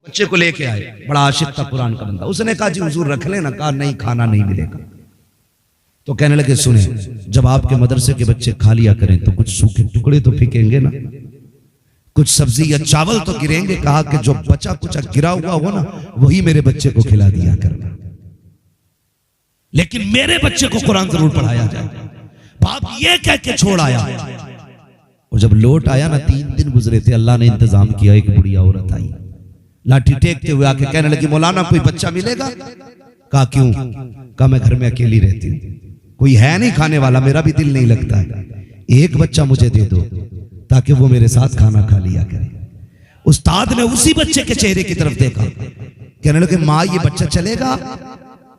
बच्चे को लेके आए, बड़ा आशिक था कुरान का बंदा। उसने कहा जी हुजूर रख लेना। कहा नहीं, खाना नहीं मिलेगा। तो कहने लगे सुने, जब आपके मदरसे के बच्चे खा लिया करें तो कुछ सूखे टुकड़े तो फेंकेंगे ना, कुछ सब्जी या चावल तो गिरेंगे। कहा कि जो बचा कुछ गिरा हुआ हो ना, वही मेरे बच्चे को खिला दिया करना, लेकिन मेरे बच्चे को कुरान जरूर पढ़ाया जाए। बाप ये कह के छोड़ आया। और जब लौट आया ना, 3 दिन गुजरे थे, अल्लाह ने इंतजाम किया। एक बुढ़िया औरत आई, लाठी टेकते हुए आके कहने लगी मौलाना कोई बच्चा मिलेगा? कहा क्यों? कहा मैं घर में अकेली रहती हूँ, कोई है नहीं खाने वाला, मेरा भी दिल नहीं लगता है, एक बच्चा मुझे दे दो ताकि वो मेरे साथ खाना खा लिया करे। उस्ताद ने उसी बच्चे के चेहरे की तरफ देखा, कहने लगे माँ ये बच्चा चलेगा?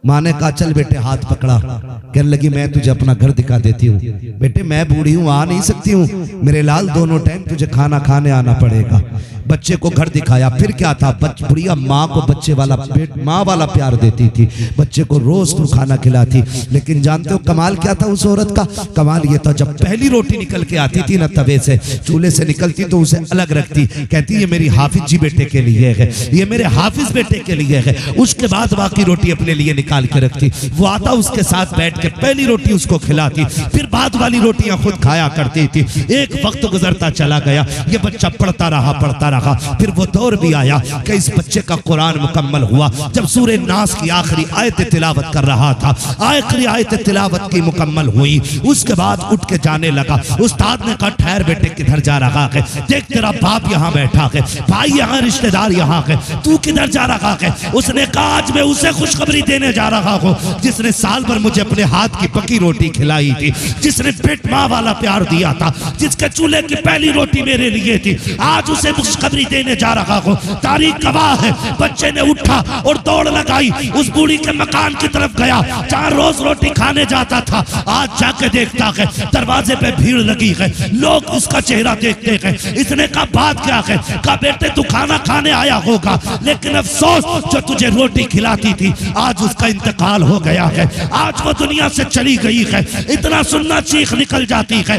माँ ने कहा चल बेटे, हाथ पकड़ा। कहने लगी मैं तुझे अपना घर दिखा देती हूँ। बेटे मैं बूढ़ी हूँ, आ नहीं सकती हूँ, मेरे लाल दोनों टाइम तुझे खाना खाने आना पड़ेगा। बच्चे को घर दिखाया। फिर क्या था, बुढ़िया माँ को बच्चे वाला पेट, माँ वाला प्यार देती थी, बच्चे को रोज तू खाना खिलाती। लेकिन जानते हो कमाल क्या था उस औरत का? कमाल ये था, जब पहली रोटी निकल के आती थी ना तवे से, चूल्हे से निकलती तो उसे अलग रखती। कहती ये मेरी हाफिज जी बेटे के लिए है, ये मेरे हाफिज बेटे के लिए है। उसके बाद बाकी रोटी अपने लिए निकाल के रखती। वो आता उसके साथ बैठ के पहली रोटी उसको खिलाती, फिर बाद वाली रोटियां खुद खाया करती थी। एक वक्त गुजरता चला गया, ये बच्चा पढ़ता रहा। फिर वो दौर भी आया कि इस बच्चे का कुरान मुकम्मल हुआ। जब सूरे नास की आखिरी आयत तिलावत कर रहा था, आखिरी आयत तिलावत की मुकम्मल हुई, उसके बाद उठ के जाने लगा। उस्ताद ने कहा ठहर बेटे, किधर जा रहा है? देख तेरा बाप यहाँ बैठा है, भाई यहाँ, रिश्तेदार यहाँ है, तू किधर जा रहा है? उसने कहा आज मैं उसे खुशखबरी देने जा रहा हूँ जिसने साल भर मुझे अपने हाथ की पकी रोटी खिलाई थी, जिसने पेट माँ वाला प्यार दिया था, जिसके चूल्हे की पहली रोटी मेरे लिए थी। आज उसे खुशखबरी देने जा रहा हूँ। तारीख गवाह है, बच्चे ने उठा और दौड़ लगाई, उस बूढ़ी के मकान की तरफ गया जहाँ रोज रोटी खाने जाता था। आज जाके देखता है दरवाजे पे भीड़ लगी है, लोग उसका चेहरा देखते हैं। इसने कहा बात क्या है? कहा बेटे तू खाना खाने आया होगा, लेकिन अफसोस जो तुझे रोटी खिलाती थी आज उसका इंतकाल हो गया है, आज वो दुनिया से चली गई है। इतना सुनना चीख निकल जाती है।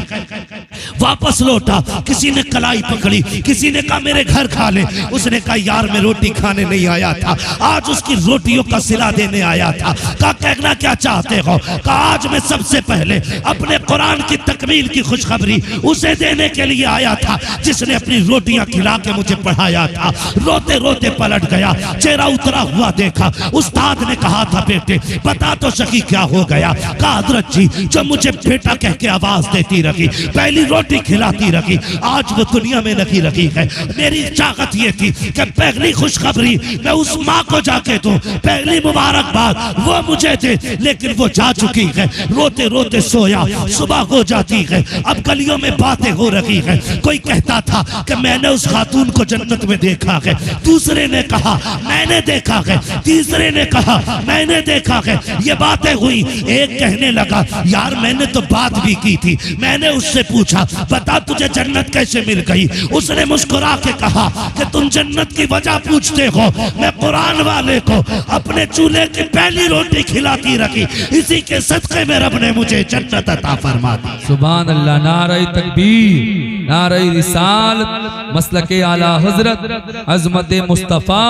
वापस लौटा, किसी ने कलाई पकड़ी, किसी ने कहा मेरे घर खा ले। उसने कहा यार मैं रोटी खाने नहीं आया था, आज उसकी रोटियों का सिला देने आया था। कहा कहना क्या चाहते हो? कहा आज मैं सबसे पहले अपने कुरान की तकमील की खुशखबरी उसे देने के लिए आया था जिसने अपनी रोटियां खिला के मुझे पढ़ाया था। रोते रोते पलट गया, चेहरा उतरा हुआ देखा। उस्ताद ने कहा था बेटे बता तो सकी क्या हो गया? कहा हजरत जी जो मुझे बेटा कह के आवाज देती रखी, पहली रोटी खिलाती रखी, आज वो दुनिया में नहीं रखी है। मेरी चाहत ये थी कि पहली खुशखबरी मैं उस माँ को जाके दूं, पहली मुबारकबाद वो मुझे दे, लेकिन वो जा चुकी है। रोते रोते सोया, सुबह हो जाती है। अब गलियों में बातें हो रही है। कोई कहता था कि मैंने उस खातून को जन्नत में देखा है, दूसरे ने कहा मैंने देखा है, तीसरे ने कहा मैंने देखा है। ये बातें हुई। एक कहने लगा यार मैंने तो बात भी की थी, मैंने उससे पूछा बता तुझे जन्नत कैसे मिल गई? उसने मुस्कुरा के कहा कि तुम जन्नत की वजह पूछते हो, मैं कुरान वाले को अपने चूल्हे की पहली रोटी खिलाती रखी, इसी के सदके में रब ने मुझे जन्नत अता फरमा दी। सुभान अल्लाह, नारे तकबीर, नारे रिसालत, मसलके आला हजरत, अजमत मुस्तफा,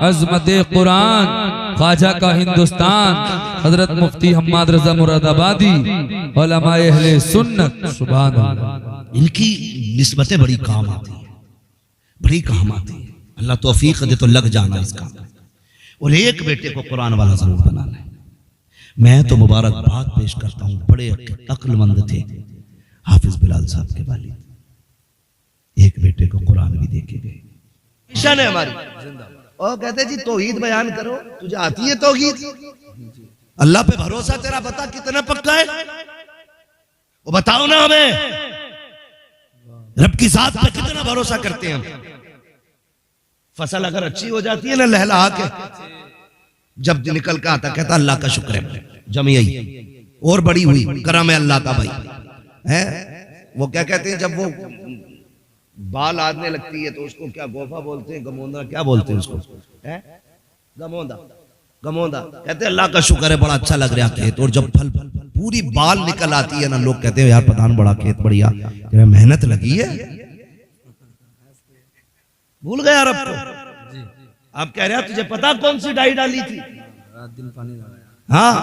अजमत कुरान, ख्वाजा का हिंदुस्तान, हजरत मुफ्ती हम्माद रजा मुरादाबादी, उलमाए अहले सुन्नत। सुभान अल्लाह, इनकी निस्बतें बड़ी काम आती है, बड़ी काम आती है। अल्लाह तौफीक दे तो लग जाना इस काम। और एक बेटे को कुरान वाला जरूर बनाना है। मैं तो मुबारकबाद पेश करता हूँ, बड़े अक्लमंद थे हाफिज बिलाल साहब के वालिद, एक बेटे को कुरान भी दे के गए। मिशन है हमारी। और कहते जी तौहीद बयान करो, तुझे आती है तौहीद? अल्लाह पे भरोसा तेरा बता कितना पक्का है, वो बताओ ना हमें। रब की जात पे कितना भरोसा करते हैं हम? फसल अगर अच्छी हो जाती है ना लहलहा के, जब निकल के आता कहता अल्लाह का शुक्र है, जमी और बड़ी हुई, करम है अल्लाह का भाई है। वो क्या कहते हैं जब वो बाल आदने लगती है तो उसको क्या गोफा बोलते हैं, गमोंदा क्या बोलते हैं उसको, है गमोंदा, गमोंदा। कहते हैं अल्लाह का शुक्र है बड़ा अच्छा लग रहा खेत। और जब फल पूरी बाल निकल आती है ना, लोग कहते हैं यार प्रधान बड़ा खेत बढ़िया, मेहनत लगी है, भूल गया रब को। आप कह रहे हैं तुझे पता कौन सी डाई डाली थी? रात दिन पानी डाला। हाँ,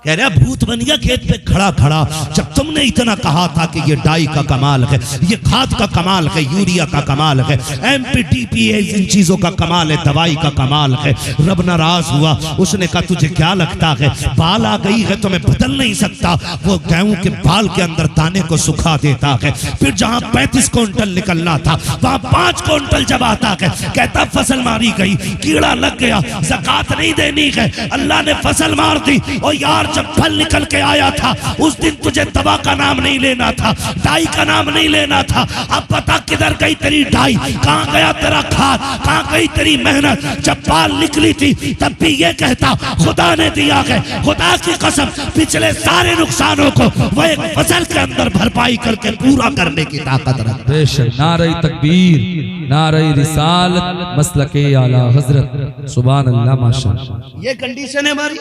कह रहा भूत बन गया खेत पे खड़ा खड़ा। जब तुमने इतना कहा था कि ये डाई का कमाल है, ये खाद का कमाल है, यूरिया का कमाल है, एमपीटीपीए इन चीजों का कमाल है, दवाई का कमाल है, रब नाराज हुआ। उसने कहा तुझे क्या लगता है बाल आ गई है तो मैं बदल नहीं सकता? वो गेहूं के बाल के अंदर दाने को सुखा देता है, फिर जहां 35 क्विंटल निकलना था वहां 5 क्विंटल जब आता है, कहता फसल मारी गई, कीड़ा लग गया, ज़कात नहीं देनी है, अल्लाह ने फसल मार दी। और यार जब फल निकल के आया था उस दिन तुझे दवा का नाम नहीं लेना था, डाई का नाम नहीं लेना था। अब पता किधर गई तेरी डाई, कहां गया तेरा खाद, कहां गई तेरी मेहनत? जब बाल निकली थी तब भी ये कहता खुदा ने दिया है, खुदा की कसम पिछले सारे नुकसानों को वो एक फसल के अंदर भरपाई करके पूरा करने की ताकत रखता है। बेशक। नारे तकबीर, नारे रिसालत, मसलके आला हजरत, सुभान अल्लाह, माशाअल्लाह। ये कंडीशन है हमारी।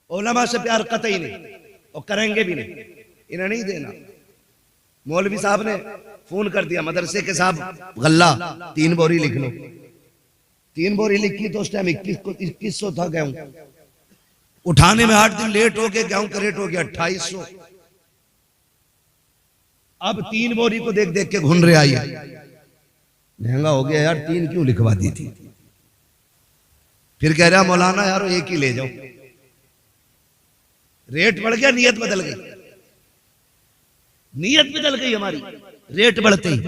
उलमा से प्यार कतई नहीं और करेंगे भी नहीं, इन्हें नहीं देना। मौलवी साहब ने फोन कर दिया मदरसे के, साहब गल्ला 3 बोरी लिख लो। 3 बोरी लिखी तो उस टाइम 2100 था गेहूं, उठाने में 8 दिन लेट हो गए, गेहूं का रेट हो गया 2800। अब 3 बोरी को देख देख के घून रहे आई, महंगा हो गया यार, 3 क्यों लिखवा दी थी? फिर कह रहा मौलाना यार एक ही ले जाओ। रेट बढ़ गया, नियत बदल गई, नियत बदल गई हमारी रेट बढ़ते ही।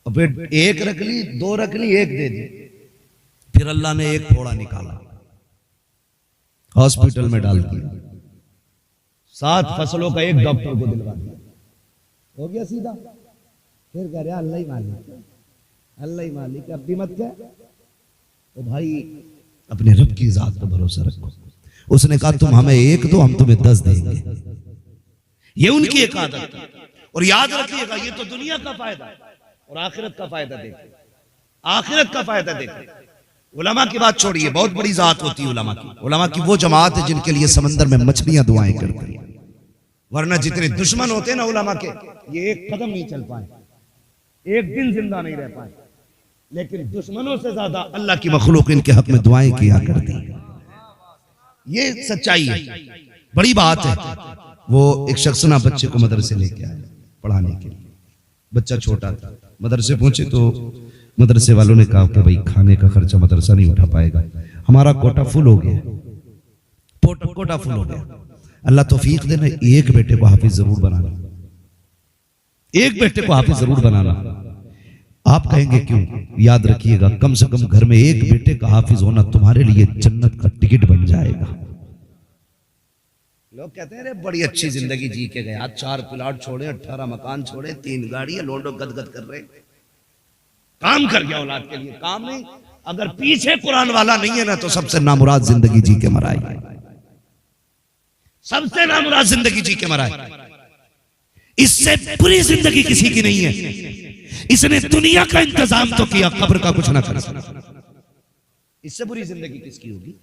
और फिर 1 रख ली, 2 रख ली, 1 दे दी। फिर अल्लाह ने एक फोड़ा निकाला, हॉस्पिटल में डाल दिया, 7 फसलों का एक डॉक्टर को दिलवा दिया, हो गया सीधा। फिर कह रहा अल्लाह ही मालिक, अल्लाह ही मालिक, अब भी मत कह। तो भाई अपने रब की जात पर भरोसा रखो। उसने कहा तुम हमें 1 दो, हम तुम्हें 10 देंगे। ये उनकी एक आदत है। और याद रखिएगा ये तो दुनिया का फायदा है और आखिरत का फायदा देखे, आखिरत का फायदा देखे। उलमा की बात छोड़िए, बहुत बड़ी जात होती है उलमा की। उलमा की वो जमात है जिनके लिए समंदर में मछलियां दुआएं करती है, वरना जितने दुश्मन होते हैं ना उलमा के, ये एक कदम नहीं चल पाए, एक दिन जिंदा नहीं रह पाए। लेकिन दुश्मनों से ज्यादा अल्लाह की मखलूक इनके हक में दुआएं किया करती है। ये सच्चाई है, बड़ी बात है। वो एक शख्स ना बच्चे को मदरसे लेके आया पढ़ाने के लिए, बच्चा छोटा था। मदरसे पहुंचे तो मदरसे वालों ने कहा कि भाई खाने का खर्चा मदरसा नहीं उठा पाएगा, हमारा कोटा फुल हो गया, कोटा फुल हो गया। अल्लाह तौफीक देना, एक बेटे को हाफिज जरूर बनाना, एक बेटे को हाफिज जरूर बनाना। आप कहेंगे क्यों? याद रखिएगा कम से कम घर में एक बेटे का हाफिज होना तुम्हारे लिए जन्नत का टिकट बन जाएगा। लोग कहते हैं अरे बड़ी अच्छी जिंदगी जी के गए, 4 प्लाट छोड़े, 18 मकान छोड़े, 3 गाड़ी, लोंडो गदगद कर रहे, काम कर गया औलाद के लिए। काम नहीं, अगर पीछे कुरान वाला नहीं है ना तो सबसे नामुराद जिंदगी जी के मराई, सबसे नामुराद जिंदगी जी के मराई। इससे बुरी जिंदगी किसी की नहीं है। इसने दुनिया का इंतजाम तो किया, कब्र का कुछ ना कर सका। इससे बुरी जिंदगी किसकी होगी?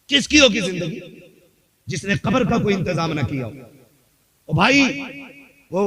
किसकी होगी जिंदगी जिसने कब्र का कोई इंतजाम ना किया हो? भाई वो